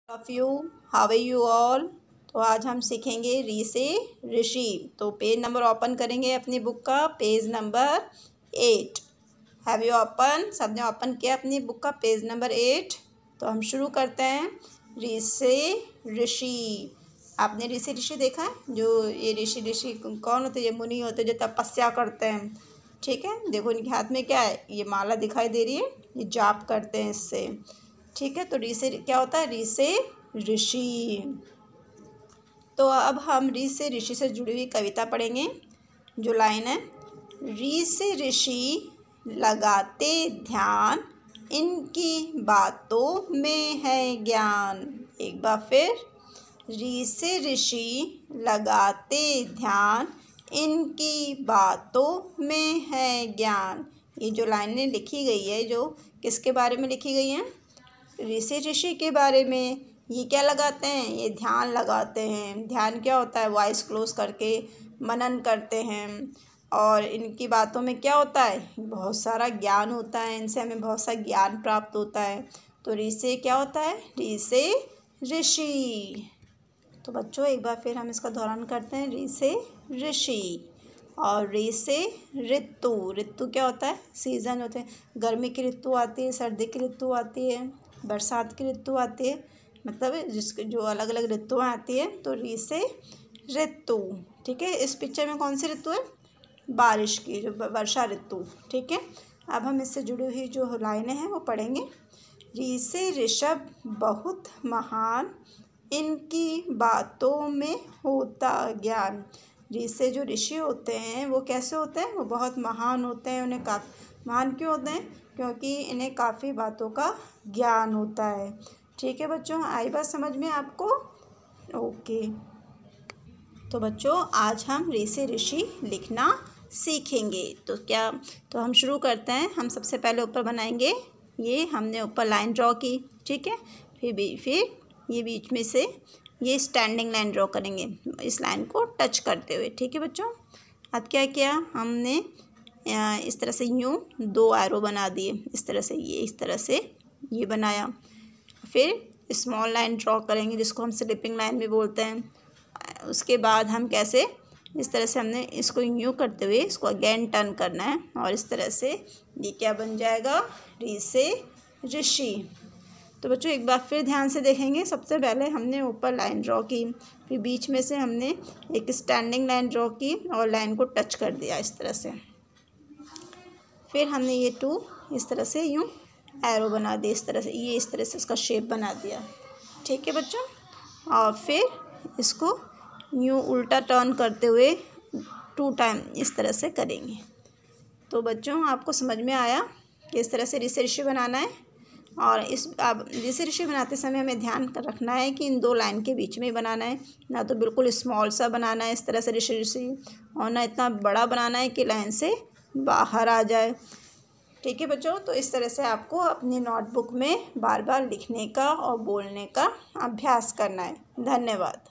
Of you, how are you all. तो आज हम सीखेंगे री से ऋषि। तो पेज नंबर ओपन करेंगे अपनी बुक का, page number 8। Have you open? सबने ओपन किया अपनी बुक का पेज नंबर 8। तो हम शुरू करते हैं। री से ऋषि। आपने ऋषि ऋषि देखा है? जो ये ऋषि ऋषि कौन होते हैं? ये मुनि होते हैं जो तपस्या करते हैं। ठीक है, देखो इनके हाथ में क्या है, ये माला दिखाई दे रही है, ये जाप करते हैं इससे। ठीक है, तो री से क्या होता है? री से ऋषि। तो अब हम री से ऋषि से जुड़ी हुई कविता पढ़ेंगे। जो लाइन है, री से ऋषि लगाते ध्यान, इनकी बातों में है ज्ञान। एक बार फिर, री से ऋषि लगाते ध्यान, इनकी बातों में है ज्ञान। ये जो लाइनें लिखी गई है, जो किसके बारे में लिखी गई हैं? ऋषि ऋषि के बारे में। ये क्या लगाते हैं? ये ध्यान लगाते हैं। ध्यान क्या होता है? वॉइस क्लोज करके मनन करते हैं। और इनकी बातों में क्या होता है? बहुत सारा ज्ञान होता है, इनसे हमें बहुत सा ज्ञान प्राप्त होता है। तो ऋषि क्या होता है? ऋषि ऋषि। तो बच्चों एक बार फिर हम इसका दोहरान करते हैं। ऋषि ऋषि। और री से ऋतु। ऋतु क्या होता है? सीज़न होते हैं। गर्मी की ऋतु आती है, सर्दी की ऋतु आती है, बरसात की ऋतु आती है, मतलब जिसके जो अलग अलग ऋतुएँ आती है। तो री से ऋतु। ठीक है, इस पिक्चर में कौन सी ऋतु है? बारिश की, जो वर्षा ऋतु। ठीक है, अब हम इससे जुड़ी हुई जो लाइनें हैं वो पढ़ेंगे। री से ऋषभ बहुत महान, इनकी बातों में होता ज्ञान। री से जो ऋषि होते हैं वो कैसे होते हैं? वो बहुत महान होते हैं। उन्हें काफ़ी महान क्यों होते हैं? क्योंकि इन्हें काफ़ी बातों का ज्ञान होता है। ठीक है बच्चों, आई बात समझ में आपको? ओके। तो बच्चों आज हम री से ऋषि लिखना सीखेंगे। तो हम शुरू करते हैं। हम सबसे पहले ऊपर बनाएंगे, ये हमने ऊपर लाइन ड्रॉ की। ठीक है, फिर ये बीच में से ये स्टैंडिंग लाइन ड्रॉ करेंगे, इस लाइन को टच करते हुए। ठीक है बच्चों, अब क्या किया हमने? इस तरह से यूँ 2 एरो बना दिए, इस तरह से, ये इस तरह से ये बनाया। फिर स्मॉल लाइन ड्रॉ करेंगे जिसको हम स्लिपिंग लाइन भी बोलते हैं। उसके बाद हम कैसे, इस तरह से हमने इसको यूँ करते हुए इसको अगेन टर्न करना है, और इस तरह से ये क्या बन जाएगा? री से ऋषि। तो बच्चों एक बार फिर ध्यान से देखेंगे। सबसे पहले हमने ऊपर लाइन ड्रॉ की, फिर बीच में से हमने एक स्टैंडिंग लाइन ड्रॉ की और लाइन को टच कर दिया इस तरह से। फिर हमने ये 2 इस तरह से यूँ एरो बना दिए, इस तरह से, ये इस तरह से इसका शेप बना दिया। ठीक है बच्चों, और फिर इसको यूँ उल्टा टर्न करते हुए 2 टाइम इस तरह से करेंगे। तो बच्चों आपको समझ में आया कि इस तरह से ऋषि ऋषि बनाना है। और अब ऋषि ऋषि बनाते समय हमें ध्यान रखना है कि इन 2 लाइन के बीच में ही बनाना है, ना तो बिल्कुल स्मॉल सा बनाना है इस तरह से ऋषि ऋषि, और ना इतना बड़ा बनाना है कि लाइन से बाहर आ जाए। ठीक है बच्चों, तो इस तरह से आपको अपनी नोटबुक में बार बार लिखने का और बोलने का अभ्यास करना है। धन्यवाद।